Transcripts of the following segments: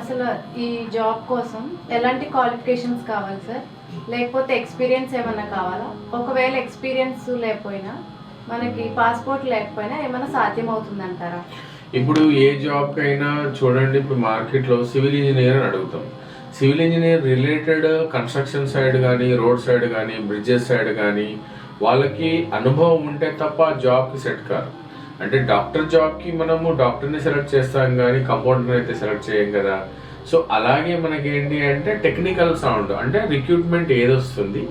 అసలు ఈ జాబ్ కోసం ఎలాంటి క్వాలిఫికేషన్స్ కావాలి సార్? లేకపోతే ఎక్స్పీరియన్స్ ఏమైనా కావాలా? ఒకవేళ ఎక్స్పీరియన్స్ లేకపోయినా మనకి పాస్పోర్ట్ లేకపోయినా ఏమైనా సాధ్యం అవుతుందంటారా? ఇప్పుడు ఏ జాబ్కి అయినా చూడండి, ఇప్పుడు మార్కెట్లో సివిల్ ఇంజనీర్ అని అడుగుతాం. Civil engineer related construction side కానీ, రోడ్ సైడ్ కానీ, బ్రిడ్జెస్ సైడ్ కానీ వాళ్ళకి అనుభవం ఉంటే తప్ప జాబ్కి సెట్ కారు. అంటే డాక్టర్ జాబ్కి మనము డాక్టర్ని సెలెక్ట్ చేస్తాం కానీ కంపౌండర్ని అయితే సెలెక్ట్ చేయం కదా. సో అలాగే మనకి ఏంటి అంటే టెక్నికల్ సౌండ్ అంటే రిక్రూట్మెంట్ ఏదొస్తుంది,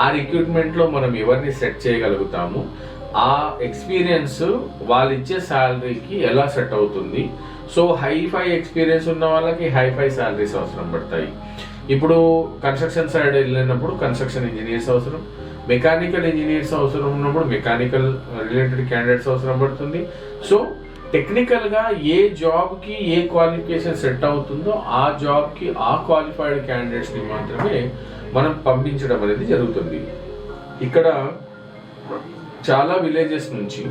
ఆ రిక్రూట్మెంట్లో మనం ఎవరిని సెట్ చేయగలుగుతాము, ఆ ఎక్స్పీరియన్స్ వాళ్ళు ఇచ్చే శాలరీకి ఎలా సెట్ అవుతుంది. సో హైఫై ఎక్స్పీరియన్స్ ఉన్న వాళ్ళకి హైఫై శాలరీస్ అవసరం పడతాయి. ఇప్పుడు కన్స్ట్రక్షన్ సైడ్ వెళ్ళినప్పుడు కన్స్ట్రక్షన్ ఇంజనీర్స్ అవసరం, మెకానికల్ ఇంజనీర్స్ అవసరం ఉన్నప్పుడు మెకానికల్ రిలేటెడ్ క్యాండిడేట్స్ అవసరం పడుతుంది. సో టెక్నికల్గా ఏ జాబ్కి ఏ క్వాలిఫికేషన్ సెట్ అవుతుందో ఆ జాబ్కి ఆ క్వాలిఫైడ్ క్యాండిడేట్స్ని మాత్రమే మనం పంపించడం అనేది జరుగుతుంది. ఇక్కడ చాలా విలేజెస్ నుంచి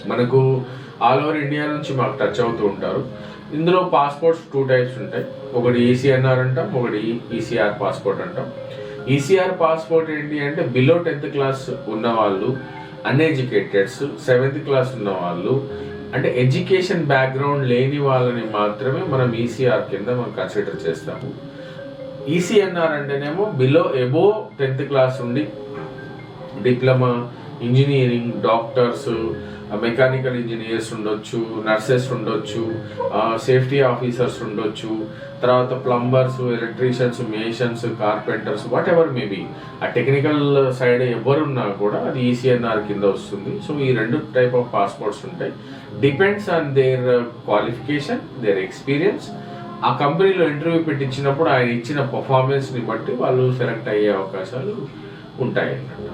మనకు ఆల్ ఓవర్ ఇండియా నుంచి మాకు టచ్ అవుతూ ఉంటారు. ఇందులో పాస్పోర్ట్స్ 2 టైప్స్ ఉంటాయి. ఒకటి ECNR అంటాం, ఒకటి ECR పాస్పోర్ట్ అంటాం. ECR పాస్పోర్ట్ ఏంటి అంటే బిలో 10th క్లాస్ ఉన్న వాళ్ళు, అన్ఎడ్యుకేటెడ్స్, 7th క్లాస్ ఉన్న వాళ్ళు, అంటే ఎడ్యుకేషన్ బ్యాక్గ్రౌండ్ లేని వాళ్ళని మాత్రమే మనం ECR కింద మనం కన్సిడర్ చేస్తాము. ECNR అంటేనేమో ఎబో 10th క్లాస్ ఉండి diploma, engineering, doctors, mechanical engineers ఉండొచ్చు, నర్సెస్ ఉండొచ్చు, సేఫ్టీ ఆఫీసర్స్ ఉండొచ్చు, తర్వాత plumbers, electricians, masons, carpenters, what ever maybe ఆ టెక్నికల్ సైడ్ ఎవరున్నా కూడా అది ECNR కింద వస్తుంది. సో ఈ 2 టైప్ ఆఫ్ పాస్పోర్ట్స్ ఉంటాయి. Depends on their qualification, their experience. ఆ కంపెనీలో ఇంటర్వ్యూ పెట్టించినప్పుడు ఆయన ఇచ్చిన పర్ఫార్మెన్స్ని బట్టి వాళ్ళు సెలెక్ట్ అయ్యే అవకాశాలు ఉంటాయి అన్నమాట.